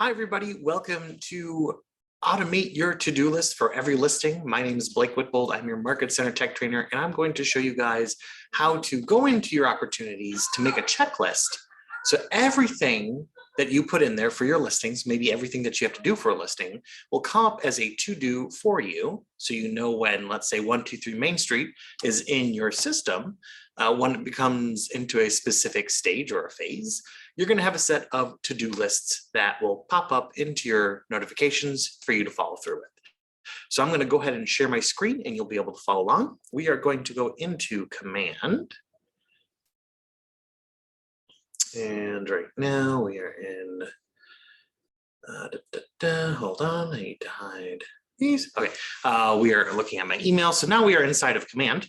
Hi, everybody. Welcome to Automate Your To-Do List for Every Listing. My name is Blake Whitbold. I'm your Market Center Tech Trainer, and I'm going to show you guys how to go into your opportunities to make a checklist. So everything that you put in there for your listings, maybe everything that you have to do for a listing, will come up as a to-do for you. So you know when, let's say, 123 Main Street is in your system, when it becomes into a specific stage or a phase, you're going to have a set of to-do lists that will pop up into your notifications for you to follow through with. So I'm going to go ahead and share my screen and you'll be able to follow along. We are going to go into Command. And right now we are in, hold on, I need to hide these. Okay, we are looking at my email. So now we are inside of Command.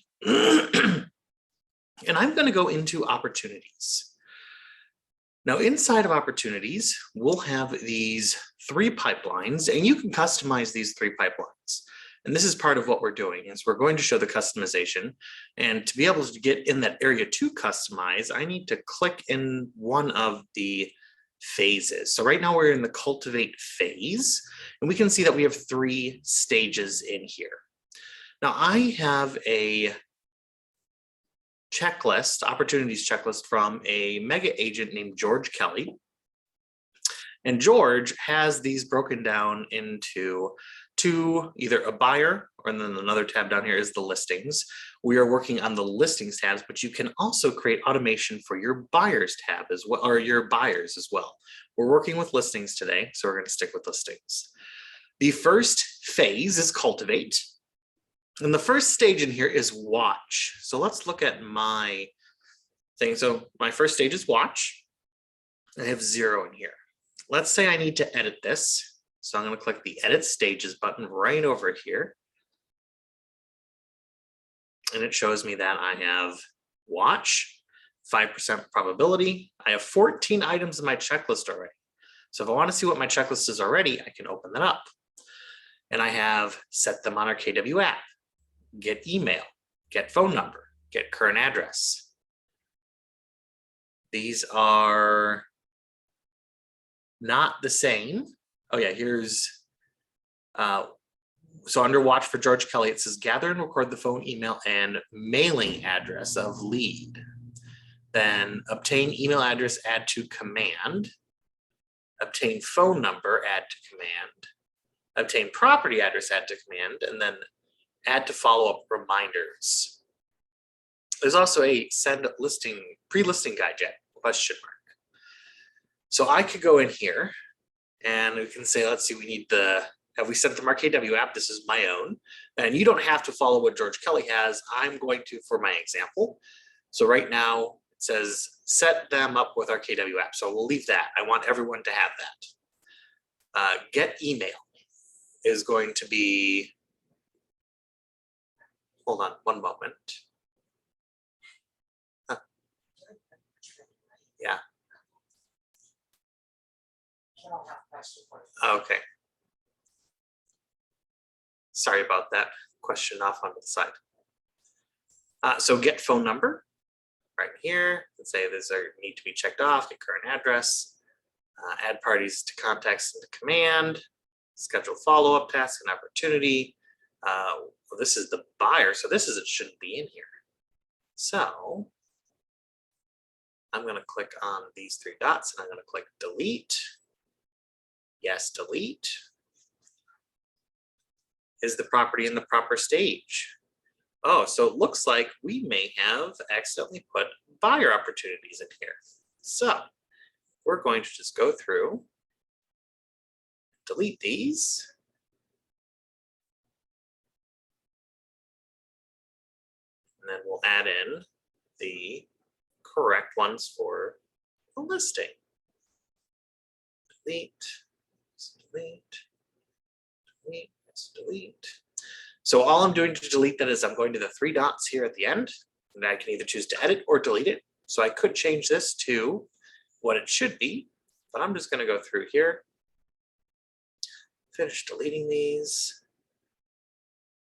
And I'm going to go into Opportunities. Now, inside of Opportunities, we'll have these three pipelines, and you can customize these three pipelines. And this is part of what we're doing, is we're going to show the customization. And to be able to get in that area to customize, I need to click in one of the phases. So right now we're in the Cultivate phase, and we can see that we have three stages in here. Now, I have a checklist, opportunities checklist from a mega agent named George Kelly. And George has these broken down into either a buyer, or then another tab down here is the listings. We are working on the listings tabs, but you can also create automation for your buyers tab as well, or your buyers as well. We're working with listings today, so we're going to stick with listings. The first phase is Cultivate. And the first stage in here is Watch. So let's look at my thing. So my first stage is Watch. I have 0 in here. Let's say I need to edit this. So I'm going to click the Edit Stages button right over here. And it shows me that I have Watch, 5% probability. I have 14 items in my checklist already. So if I want to see what my checklist is already, I can open that up. And I have set them on our KW app. Get email, get phone number, get current address. These are not the same. Oh yeah, here's, so under Watch for George Kelly, it says gather and record the phone, email, and mailing address of lead. Then obtain email address, add to command. Obtain phone number, add to command. Obtain property address, add to command, and then add to follow-up reminders. There's also a send listing, pre-listing guide yet, question mark. So I could go in here and we can say, let's see, we need the, have we set it to our KW app? This is my own. And you don't have to follow what George Kelly has. I'm going to for my example. So right now it says set them up with our KW app. So we'll leave that. I want everyone to have that. Get email is going to be, hold on one moment. Huh. Yeah. Okay. Sorry about that. Question off on the side. So get phone number right here. Let's say these are need to be checked off. Get current address. Add parties to contacts into command. Schedule follow-up task and opportunity. Well, this is the buyer, so this is it shouldn't be in here. So I'm going to click on these three dots and I'm going to click delete. Yes, delete. Is the property in the proper stage? Oh, so it looks like we may have accidentally put buyer opportunities in here. So we're going to just go through, delete these. And then we'll add in the correct ones for the listing. Delete, delete, delete, delete. So all I'm doing to delete that is I'm going to the three dots here at the end, and I can either choose to edit or delete it. So I could change this to what it should be, but I'm just going to go through here, finish deleting these.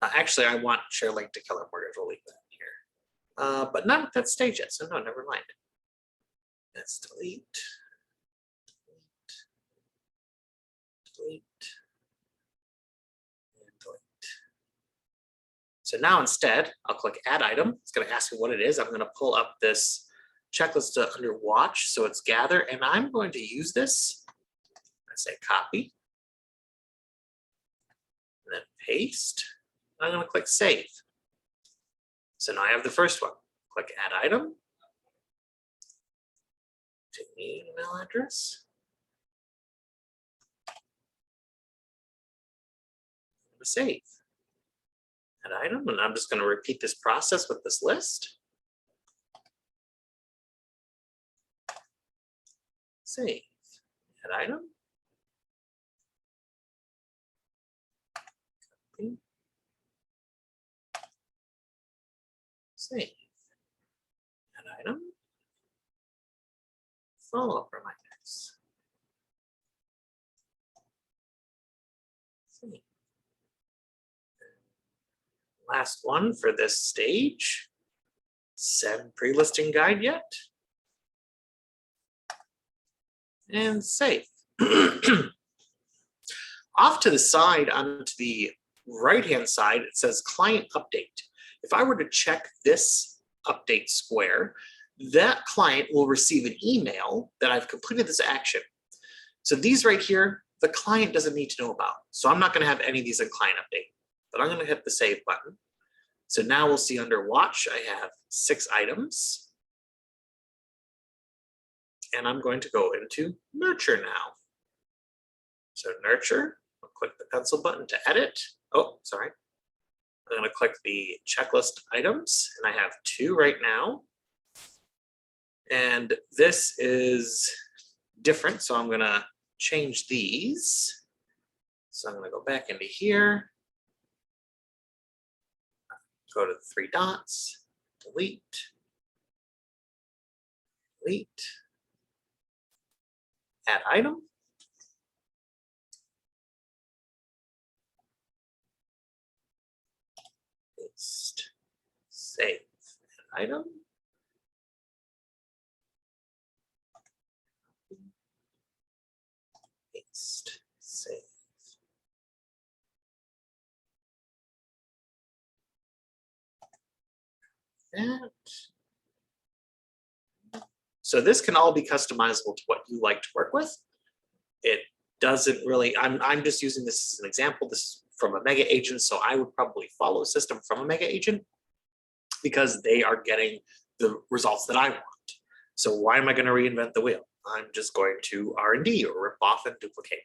Actually, I want share link to Keller Mortgage. We'll leave that here, but not at that stage yet. So no, never mind. Let's delete. So now instead, I'll click add item. It's going to ask me what it is. I'm going to pull up this checklist under watch. So it's gather, and I'm going to use this. I say copy, and then paste. I'm going to click save. So now I have the first one. Click add item. Take the email address. Save. Add item, and I'm just going to repeat this process with this list. Save. Add item. Copy. Save. Add item. Follow-up reminders. Save. Last one for this stage. Send pre-listing guide yet? And save. Off to the side, onto the right-hand side, it says client update. If I were to check this update square, that client will receive an email that I've completed this action. So these right here, the client doesn't need to know about. So I'm not going to have any of these in client update, but I'm going to hit the save button. So now we'll see under watch, I have 6 items. And I'm going to go into nurture now. So nurture, I'll click the pencil button to edit. Oh, sorry. I'm going to click the checklist items, and I have 2 right now. And this is different, so I'm going to change these. So I'm going to go back into here, go to the 3 dots, delete, delete, add item. Paste, save, add item. Paste, save. That. So this can all be customizable to what you like to work with. It doesn't really, I'm just using this as an example. This is from a mega agent, so I would probably follow a system from a mega agent because they are getting the results that I want. So why am I going to reinvent the wheel? I'm just going to R&D or rip off and duplicate.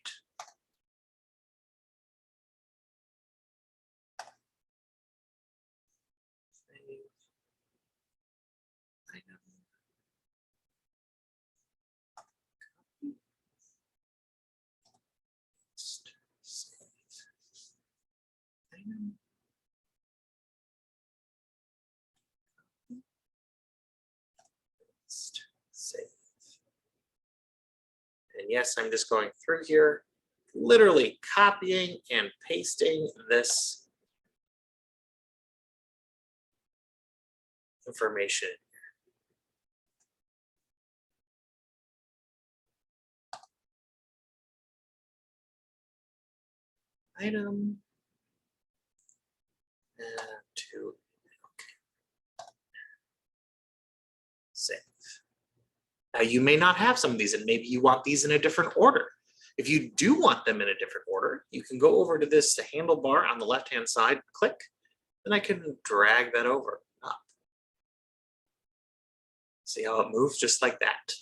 Save. And yes, I'm just going through here, literally copying and pasting this information. Item. To save. Now you may not have some of these, and maybe you want these in a different order. If you do want them in a different order, you can go over to this handlebar on the left-hand side, click, and I can drag that over up. See how it moves just like that.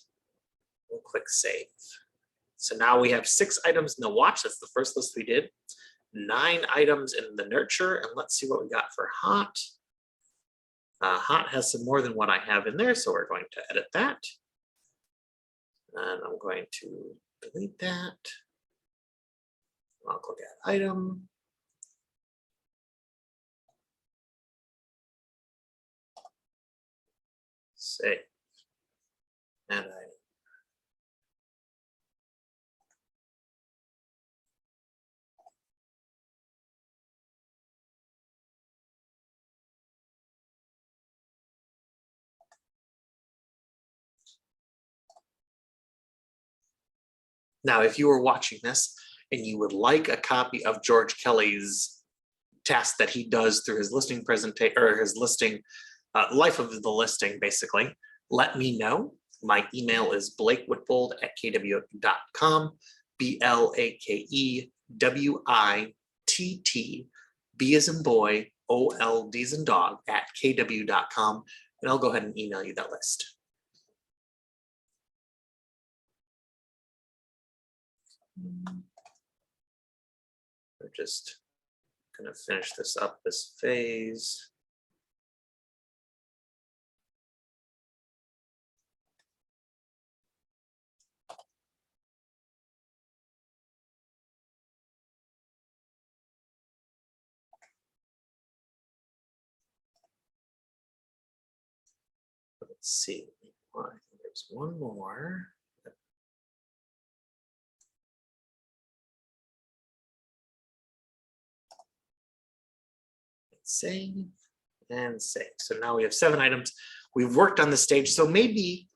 We'll click save. So now we have 6 items in the watch. That's the first list we did. 9 items in the nurture, and let's see what we got for hot. Hot has some more than what I have in there, so we're going to edit that. And I'm going to delete that. I'll click add item. Save. Add item. Now, if you were watching this and you would like a copy of George Kelly's tasks that he does through his listing presentation or his listing, life of the listing, basically, let me know. My email is blakewhitbold@kw.com, BLAKEWITT, B as in boy, OLD as in dog, @kw.com, and I'll go ahead and email you that list. We're just gonna finish this up, this phase. Let's see, there's one more. Save and save. So now we have 7 items. We've worked on the stage. So maybe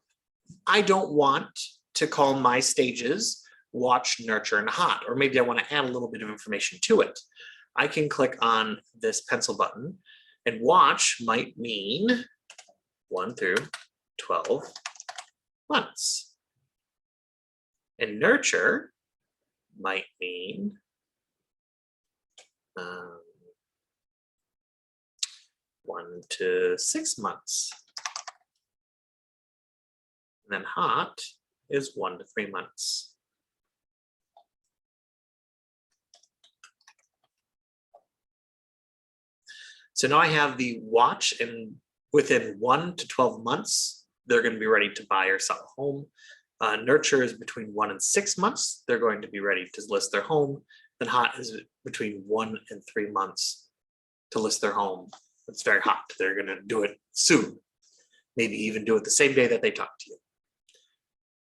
I don't want to call my stages watch, nurture, and hot, or maybe I want to add a little bit of information to it. I can click on this pencil button, and watch might mean 1 through 12 months. And nurture might mean 1 to 6 months. And then hot is 1 to 3 months. So now I have the watch, and within 1 to 12 months, they're going to be ready to buy or sell a home. Nurture is between 1 and 6 months. They're going to be ready to list their home. Then hot is between 1 and 3 months to list their home. It's very hot. They're going to do it soon. Maybe even do it the same day that they talk to you.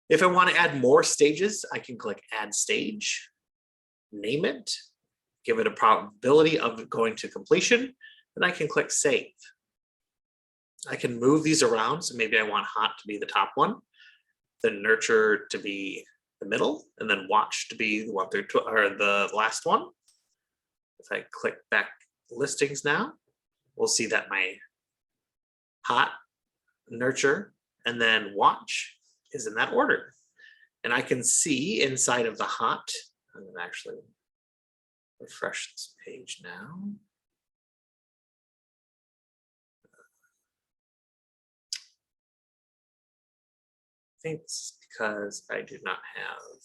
If I want to add more stages, I can click Add Stage, name it, give it a probability of going to completion, and I can click Save. I can move these around. So maybe I want hot to be the top one, then nurture to be the middle, and then watch to be the 1 through 12, or the last one. If I click back listings now, we'll see that my hot, nurture, and then watch is in that order. And I can see inside of the hot, I'm going to actually refresh this page now. I think it's because I do not have.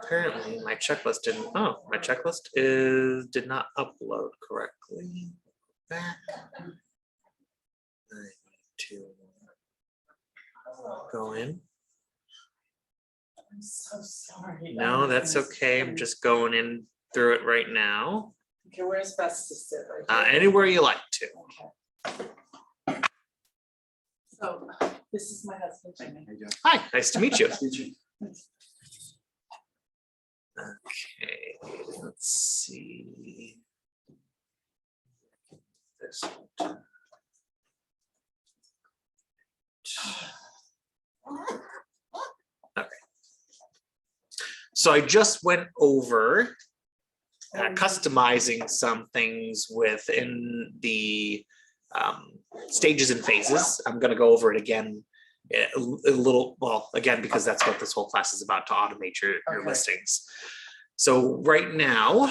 Apparently my checklist didn't, my checklist did not upload correctly. Back. I need to go in. I'm so sorry. No, that's okay. I'm just going in through it right now. Okay, where's best to sit? Right Anywhere you like to. Okay. So this is my husband, Jimmy. Hi, nice to meet you. Okay, let's see. This one. Okay. So I just went over customizing some things within the stages and phases. I'm going to go over it again a little, well, again, because that's what this whole class is about, to automate your listings. So right now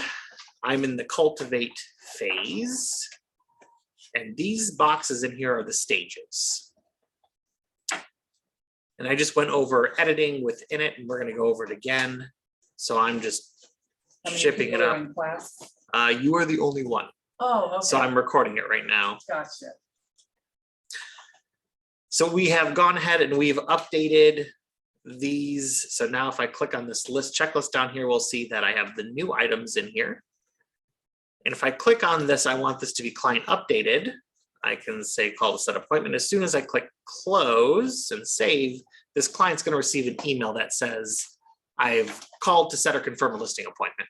I'm in the cultivate phase, and these boxes in here are the stages. And I just went over editing within it, and we're going to go over it again. So I'm just shipping it up. You are the only one. Oh, okay. So I'm recording it right now. Gotcha. So we have gone ahead and we've updated these. So now if I click on this list checklist down here, we'll see that I have the new items in here. And if I click on this, I want this to be client updated. I can say call to set appointment. As soon as I click close and save, this client's going to receive an email that says I've called to set or confirm a listing appointment.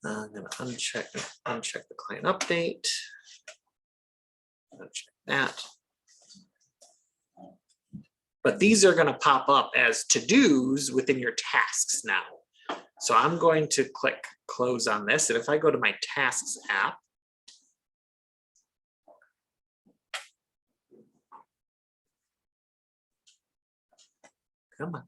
I'm going to uncheck the client update. Check that. But these are going to pop up as to-dos within your tasks now. So I'm going to click close on this. And if I go to my tasks app, come on.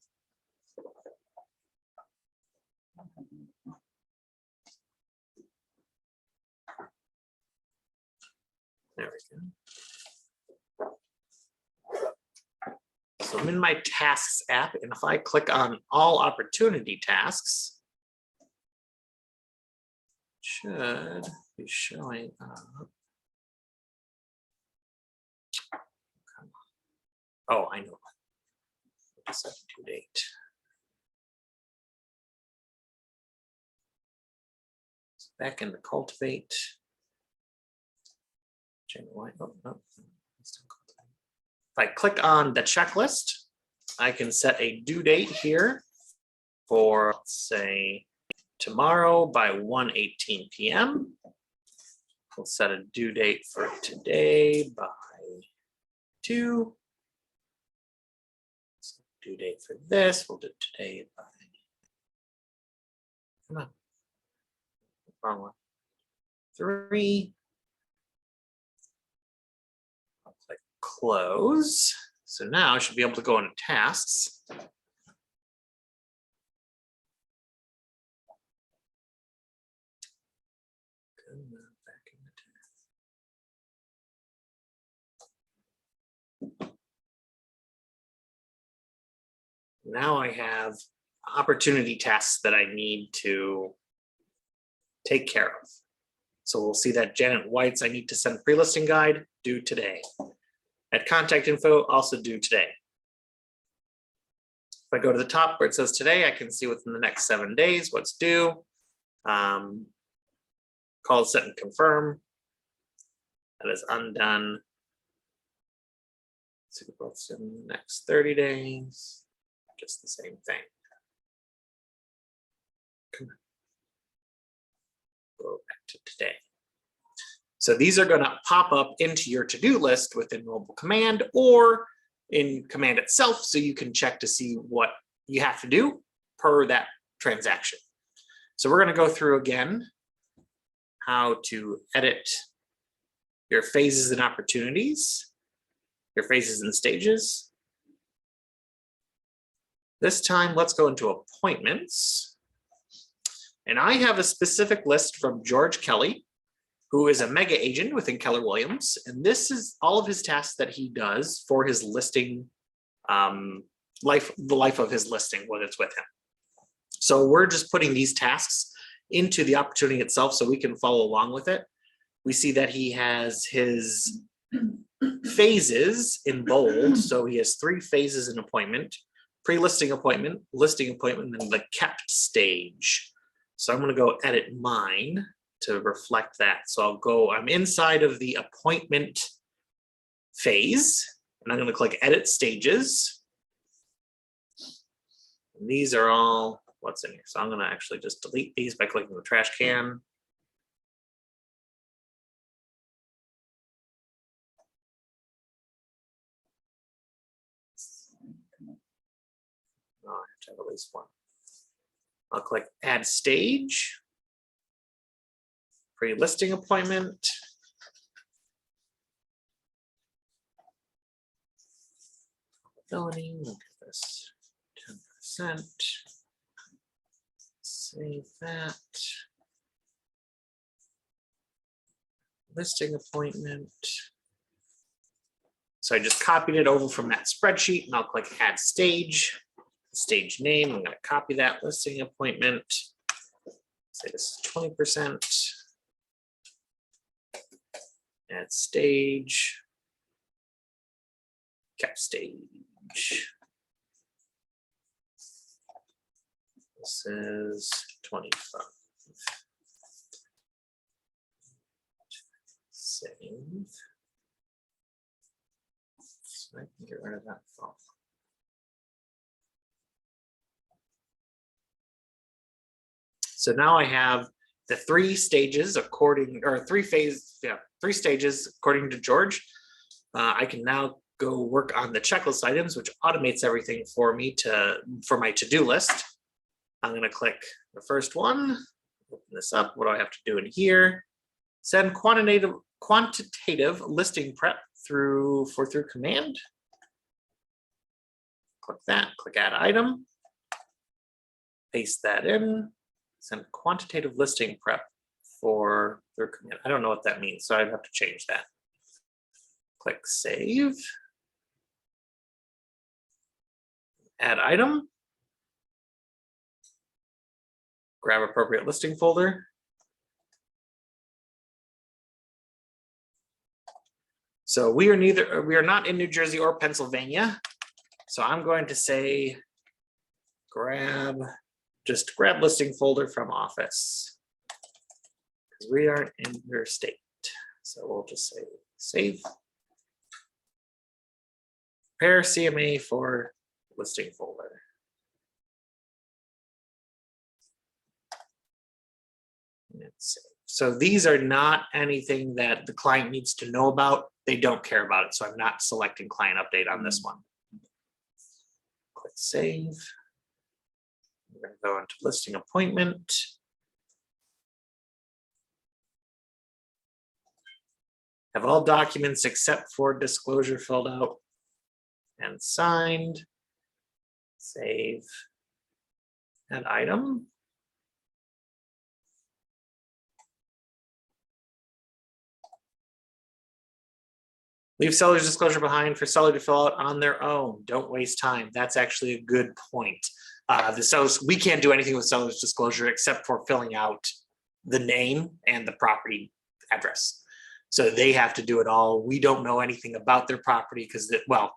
There we go. So I'm in my tasks app, and if I click on all opportunity tasks, it should be showing up. Oh, I know. Set due date. Back into Cultivate. If I click on the checklist, I can set a due date here for, let's say, tomorrow by 1:18 p.m. We'll set a due date for today by 2. Due date for this, we'll do today by, come on, wrong one, 3. I'll click close. So now I should be able to go into tasks. Now I have opportunity tasks that I need to take care of. So we'll see that Janet White's I need to send pre-listing guide due today. At contact info, also due today. If I go to the top where it says today, I can see within the next 7 days what's due. Call, set, and confirm. That is undone. See what's in the next 30 days. Just the same thing. Go back to today. So these are going to pop up into your to-do list within Mobile Command or in Command itself, so you can check to see what you have to do per that transaction. So we're going to go through again how to edit your phases and opportunities, your phases and stages. This time, let's go into appointments. And I have a specific list from George Kelly, who is a mega agent within Keller Williams. And this is all of his tasks that he does for his listing, the life of his listing when it's with him. So we're just putting these tasks into the opportunity itself so we can follow along with it. We see that he has his phases in bold. So he has 3 phases in appointment: pre-listing appointment, listing appointment, and the kept stage. So I'm going to go edit mine to reflect that. So I'm inside of the appointment phase, and I'm going to click edit stages. And these are all what's in here. So I'm going to actually just delete these by clicking the trash can. Oh, I have to have at least one. I'll click add stage, pre-listing appointment. Ability, look at this, 10%. Save that. Listing appointment. So I just copied it over from that spreadsheet, and I'll click add stage. Stage name, I'm going to copy that listing appointment. Say this is 20%. Add stage. Kept stage. This is 25. Save. So I can get rid of that file. So now I have the 3 stages according, or 3 stages according to George. I can now go work on the checklist items, which automates everything for me for my to-do list. I'm going to click the first one, open this up. What do I have to do in here? Send quantitative listing prep through command. Click that, click add item, paste that in, send quantitative listing prep through command. I don't know what that means, so I'd have to change that. Click save, add item, grab appropriate listing folder. So we are not in New Jersey or Pennsylvania. So I'm going to say just grab listing folder from office. We aren't in your state. So we'll just say save. Prepare CMA for listing folder. So these are not anything that the client needs to know about. They don't care about it. So I'm not selecting client update on this one. Click save. We're going to go into listing appointment. Have all documents except for disclosure filled out and signed. Save. Add item. Leave seller's disclosure behind for seller to fill out on their own. Don't waste time. That's actually a good point. We can't do anything with seller's disclosure except for filling out the name and the property address. So they have to do it all. We don't know anything about their property because, well,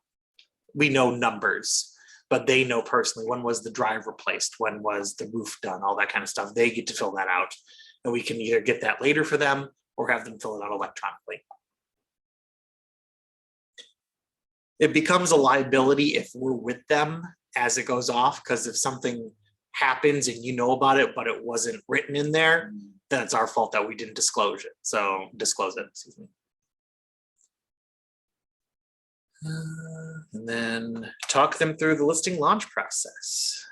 we know numbers, but they know personally when was the drive replaced, when was the roof done, all that kind of stuff. They get to fill that out, and we can either get that later for them or have them fill it out electronically. It becomes a liability if we're with them as it goes off, because if something happens and you know about it, but it wasn't written in there, then it's our fault that we didn't disclose it. So disclose it, excuse me. And then talk them through the listing launch process.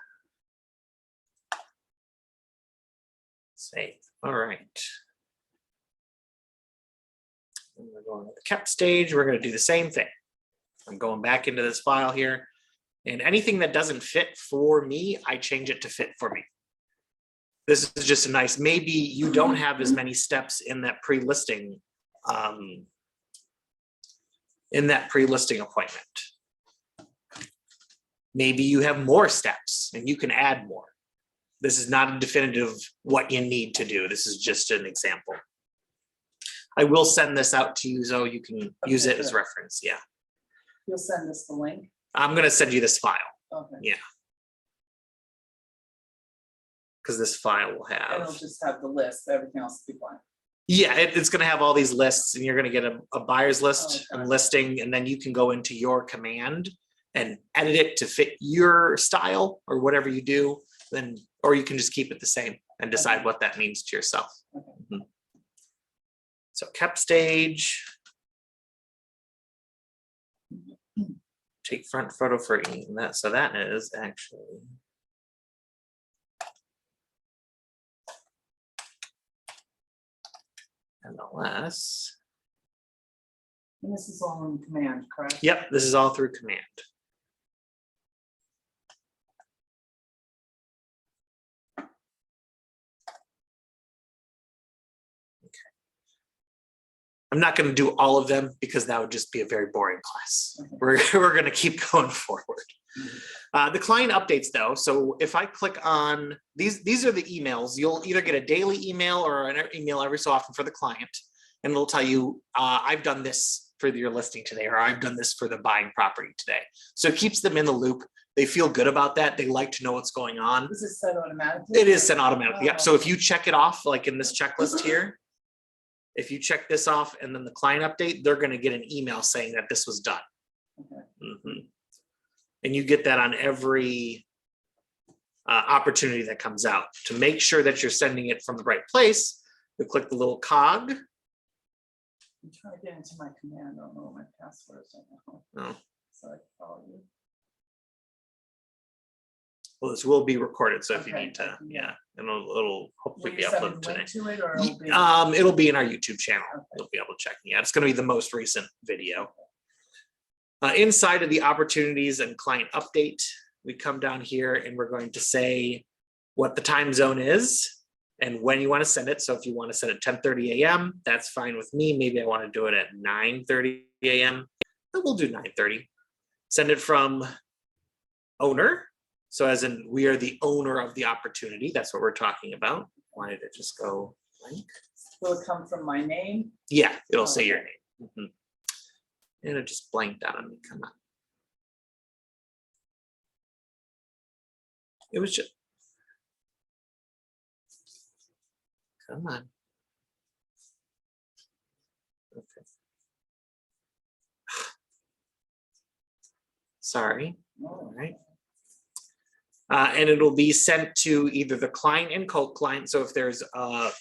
Save, all right. And we're going to the kept stage. We're gonna do the same thing. I'm going back into this file here, and anything that doesn't fit for me, I change it to fit for me. This is just a nice, maybe you don't have as many steps in that pre-listing appointment. Maybe you have more steps and you can add more. This is not a definitive what you need to do. This is just an example. I will send this out to you so you can use it as reference. Yeah. You'll send us the link? I'm going to send you this file. Okay. Yeah. Because this file will have. It'll just have the list, everything else will be blank. Yeah, it's going to have all these lists, and you're going to get a buyer's list and listing, and then you can go into your command and edit it to fit your style or whatever you do. Then, or you can just keep it the same and decide what that means to yourself. Okay. So kept stage. Take front photo for that. So that is actually. MLS. And this is all in command, correct? Yep, this is all through command. I'm not going to do all of them because that would just be a very boring class. We're going to keep going forward. The client updates though. So if I click on these are the emails. You'll either get a daily email or an email every so often for the client. And it'll tell you, I've done this for your listing today, or I've done this for the buying property today. So it keeps them in the loop. They feel good about that. They like to know what's going on. Is it set automatically? It is set automatically. Yep. So if you check it off, like in this checklist here, if you check this off and then the client update, they're going to get an email saying that this was done. Okay. And you get that on every opportunity that comes out. To make sure that you're sending it from the right place, you click the little cog. I'm trying to get into my command, I don't know what my password is right now. Oh, So I can follow you. well, this will be recorded, so if you Okay, need to, yeah. yeah, and it'll hopefully Will be you send me uploaded the link today. to it, or it'll be? It'll be in our YouTube channel. Okay. You'll be able to check. Yeah, it's gonna be the most recent video. Inside of the opportunities and client update, we come down here and we're going to say what the time zone is and when you want to send it. So if you want to send it 10:30 a.m., that's fine with me. Maybe I want to do it at 9:30 a.m. Then we'll do 9:30. Send it from owner. So as in we are the owner of the opportunity. That's what we're talking about. Why did it just go blank? Will it come from my name? Yeah, it'll say your Okay. name. Mhm. And it just blanked out on me. Come on. It was just. Come on. Okay. Sorry. All right. And it'll be sent to either the client and co-client. So if there's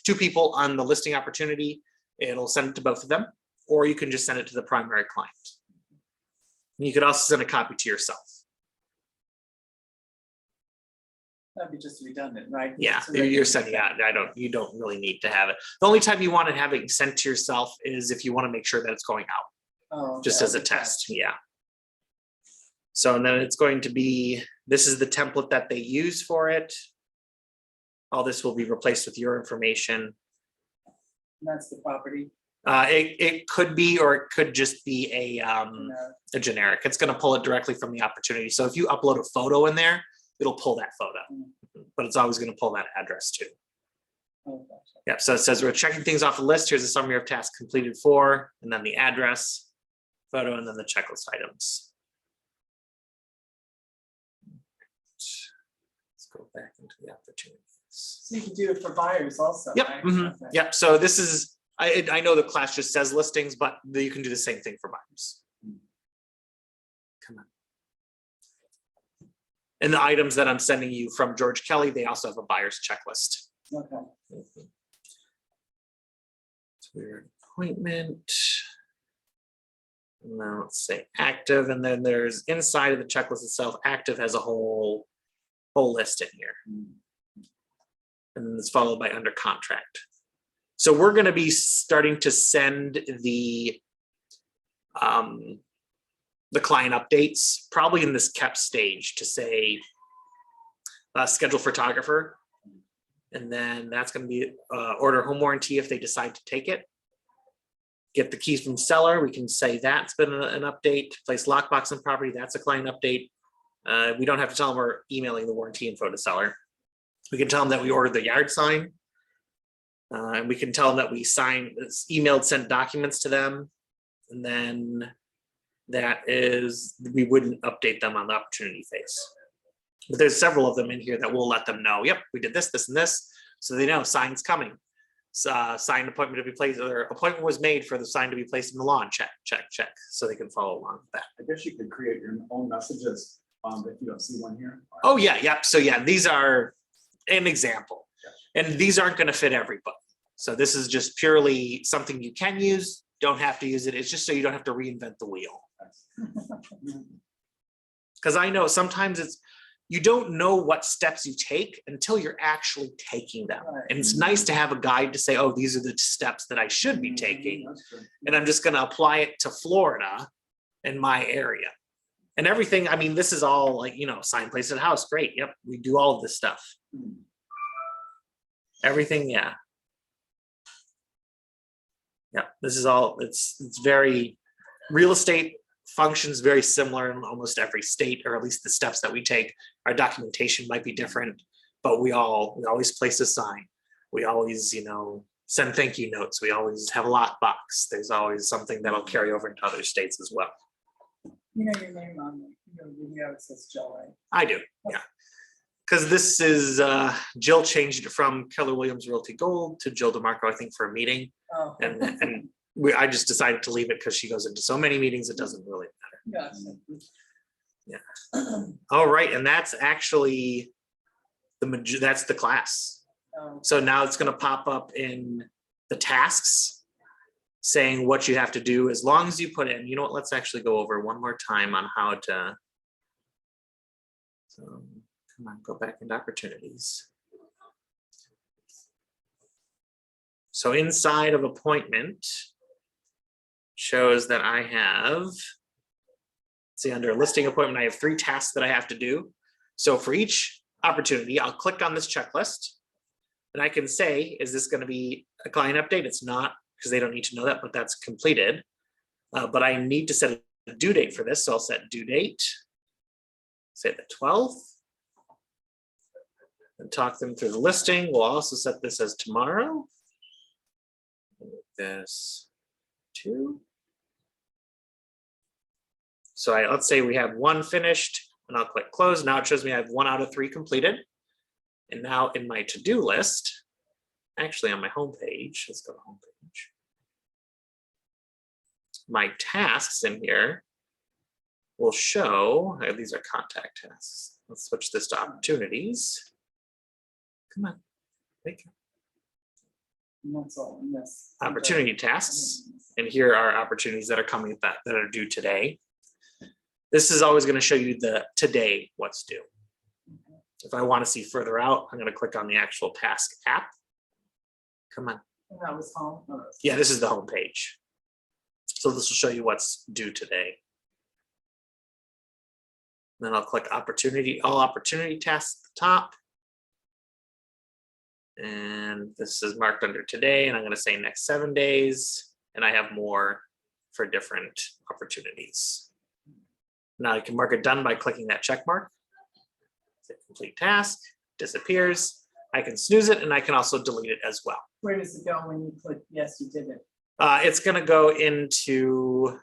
two people on the listing opportunity, it'll send it to both of them, or you can just send it to the primary client. You could also send a copy to yourself. That'd be just redundant, right? Yeah, So you're sending out. You don't really need to have it. The only time you want to have it sent to yourself is if you want to make sure that it's going out, Oh, just okay, as a okay. test. Yeah. So and then it's going to be, this is the template that they use for it. All this will be replaced with your information. And that's the property. It could be, or it could just be No. a generic. It's going to pull it directly from the opportunity. So if you upload a photo in there, it'll pull that photo, but it's always going to pull that address too. Oh, gotcha. Yep. So it says we're checking things off the list. Here's a summary of tasks completed for, and then the address, photo, and then the checklist items. Let's go back into the opportunities. So you can do it for buyers also, Yep. right? Mhm. Okay. Yep. So this is, I know the class just says listings, but you can do the same thing for buyers. Come on. And the items that I'm sending you from George Kelly, they also have a buyer's checklist. Okay. So we're at appointment. Now let's say active, and then there's inside of the checklist itself, active has a whole list in here. And then it's followed by under contract. So we're going to be starting to send the client updates probably in this kept stage to say schedule photographer, and then that's going to be order home warranty if they decide to take it. Get the keys from seller, we can say that's been an update. Place lockbox on property, that's a client update. We don't have to tell them we're emailing the warranty info to seller. We can tell them that we ordered the yard sign. And we can tell them that we emailed, sent documents to them. And then that is, we wouldn't update them on the opportunity phase. But there's several of them in here that will let them know, yep, we did this, this, and this. So they know sign's coming. Signed appointment to be placed, or appointment was made for the sign to be placed in the lawn, check, check, check. So they can follow along with that. I guess you could create your own messages if you don't see one here. Oh yeah, yep. So yeah, these are an example. And these aren't going to fit everybody. So this is just purely something you can use, don't have to use it. It's just so you don't have to reinvent the wheel. Because I know sometimes you don't know what steps you take until you're actually taking them. Right. And it's nice to have a guide to say, oh, these are the steps that I should be taking. That's true. And I'm just going to apply it to Florida in my area. And everything, I mean, this is all like, sign, place, at house. Great. Yep. We do all of this stuff. Everything. Yeah. Yeah. This is all, it's very, real estate functions very similar in almost every state, or at least the steps that we take. Our documentation might be different, but we always place a sign. We always, send thank you notes. We always have a lockbox. There's always something that'll carry over into other states as well. Your name on the video, it says Joe, right? I do, yeah. Because this is, Jill changed it from Keller Williams Realty Gold to Jill DeMarco, I think, for a meeting. Oh. And I just decided to leave it because she goes into so many meetings, it doesn't really matter. Gotcha. Yeah. All right, and that's actually that's the class. Oh, So now it's going to pop up in the tasks. saying what you have to do as long as you put in, you know what, let's actually go over one more time on how to. So come on, go back into opportunities. So inside of appointment shows that I have, see under listing appointment, I have 3 tasks that I have to do. So for each opportunity, I'll click on this checklist and I can say, is this going to be a client update? It's not, because they don't need to know that, but that's completed. But I need to set a due date for this. So I'll set due date, say the 12th. And talk them through the listing. We'll also set this as tomorrow. This 2. So let's say we have 1 finished, and I'll click close. Now it shows me I have 1 out of 3 completed. And now in my to-do list, actually on my home page, let's go to home page. My tasks in here will show, these are contact tasks. Let's switch this to opportunities. Come on, thank you. And that's all in this. Opportunity tasks, and here are opportunities that are coming that are due today. This is always going to show you the today what's due. If I want to see further out, I'm going to click on the actual task app. Come on. And that was home. Oh, that's- Yeah, this is the home page. So this will show you what's due today. Then I'll click opportunity, all opportunity tasks at the top. And this is marked under today, and I'm going to say next 7 days, and I have more for different opportunities. Now you can mark it done by clicking that check mark. Complete task, disappears. I can snooze it, and I can also delete it as well. Where does it go when you click, yes, you did it? It's going to go into,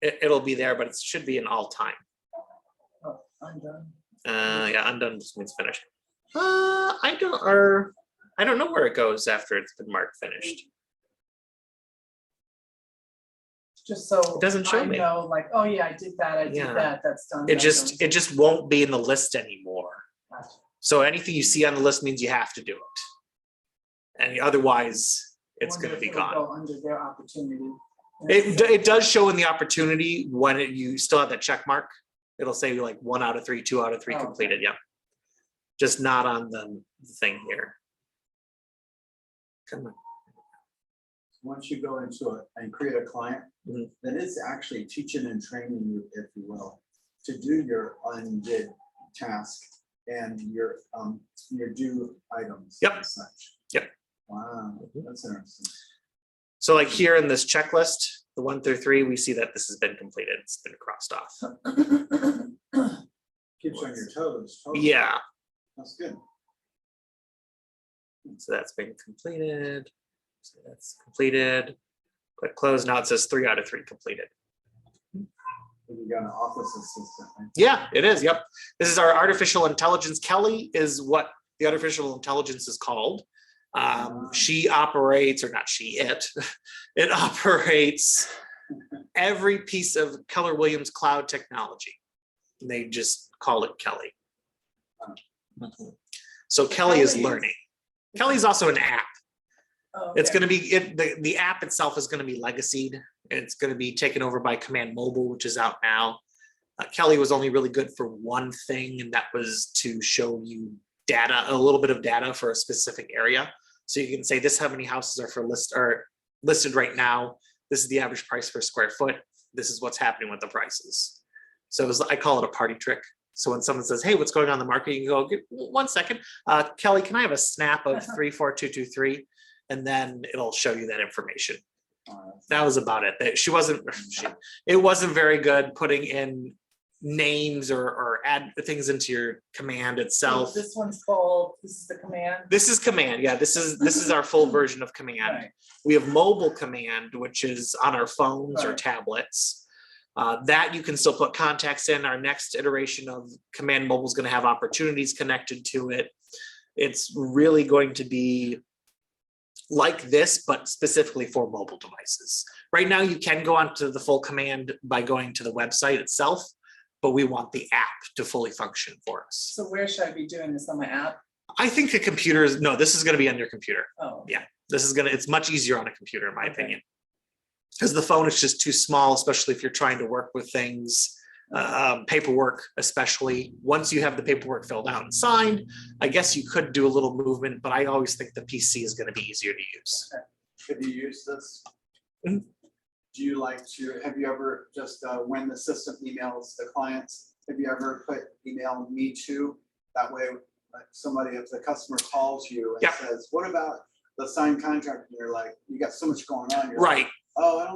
it'll be there, but it should be an all time. Oh, I'm done. Yeah, undone just means finished. I don't know where it goes after it's been marked finished. Just so. It doesn't show I me. know, like, oh yeah, I did that, I did Yeah. that, that's done. It that's done. just won't be in the list anymore. Gotcha. So anything you see on the list means you have to do it. And otherwise, it's Wonder going to if be it'll gone. go under their opportunity. It does show in the opportunity when you still have that check mark. It'll say like 1 out of 3, 2 out of 3 Oh, okay. completed. Yeah. Just not on the thing here. Come on. Once you go into it and create a client, Mhm. then it's actually teaching and training you, if you will, to do your undid task and your due items. Yep. And such. Yep. Wow, Mhm. that's interesting. So like here in this checklist, the 1 through 3, we see that this has been completed. It's been crossed off. Keeps you on your toes. totally. Yeah. That's good. So that's been completed. So that's completed. Click close. Now it says 3 out of 3 completed. You got an office assistant. Right? Yeah, it is. Yep. This is our artificial intelligence. Kelly is what the artificial intelligence is called. She operates, or not she, it operates every piece of Keller Williams cloud technology. They just call it Kelly. So Kelly is Kelly is- learning. Kelly's also an app. Oh, It's okay. going to be, the app itself is going to be legacied. It's going to be taken over by Command Mobile, which is out now. Kelly was only really good for one thing, and that was to show you data, a little bit of data for a specific area. So you can say this, how many houses are listed right now. This is the average price per square foot. This is what's happening with the prices. So I call it a party trick. So when someone says, hey, what's going on in the market? You can go, "Give 1 second. Kelly, can I have a snap of 34223? And then it'll show you that information. That was about it. It wasn't very good putting in names or add things into your command So itself. This one's called, this is the command. This is command. Yeah, this is our full version of command. Right. We have mobile command, which is on our phones or Right. tablets. That you can still put contacts in. Our next iteration of command mobile is going to have opportunities connected to it. It's really going to be like this, but specifically for mobile devices. Right now, you can go onto the full command by going to the website itself, but we want the app to fully function for us. So where should I be doing this, on my app? I think the computers, no, this is going to be on your computer. Oh. Yeah. It's much easier on a computer, in my Okay. opinion. Because the phone is just too small, especially if you're trying to work with things, paperwork, especially. Once you have the paperwork filled out and signed, I guess you could do a little movement, but I always think the PC is gonna be easier to use. Could you use this? Mhm. Do you like to, have you ever just, when the system emails the clients, have you ever put email me to? That way, like somebody, if the customer calls you and Yeah. says, what about the signed contract? And you're like, you got so much going on. You're like, Right, oh, I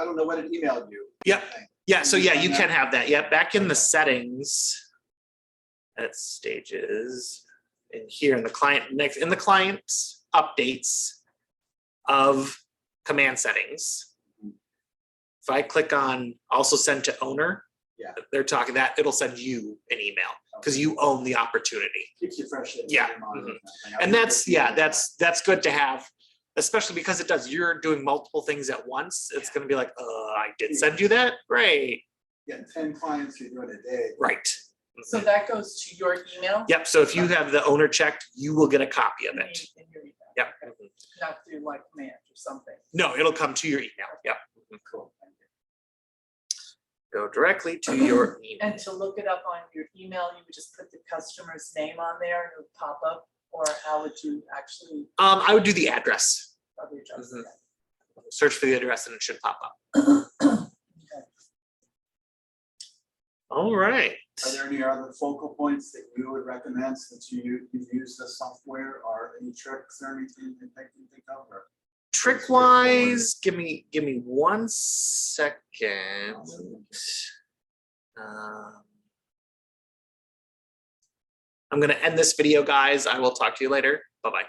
don't know what it emailed you. Yep. Thing. yeah, so yeah, you Yeah. can have that, yeah, back in the Okay. settings. At stages, in here in the client, next, in the client's updates of command settings. If I click on also send to owner. Yeah. They're talking that, it'll send you an email, because you own the opportunity. Keeps you fresh. in Yeah, your mind, mhm. kind of thing. I And think that's, that yeah, emails that's good to have, especially because it does, you're doing multiple things at once. It's gonna be like, I did send you that, great, Getting 10 clients, you're doing a day. right. So that goes to your email? Yep, so if you have the owner checked, you will get a copy of it. In your email, Yep. not through like command or something. No, it'll come to your email. Yep. Cool. Thank you. Go directly to your email. And to look it up on your email, you would just put the customer's name on there and it would pop up, or how would you actually I would do the address. probably adjust Mhm. that? Search for the address and it should pop up. Okay. All right. Are there any other focal points that you would recommend since you use the software, or any tricks or anything you think of? Or Trick wise, give me 1 second. I'm gonna end this video, guys. I will talk to you later. Bye-bye.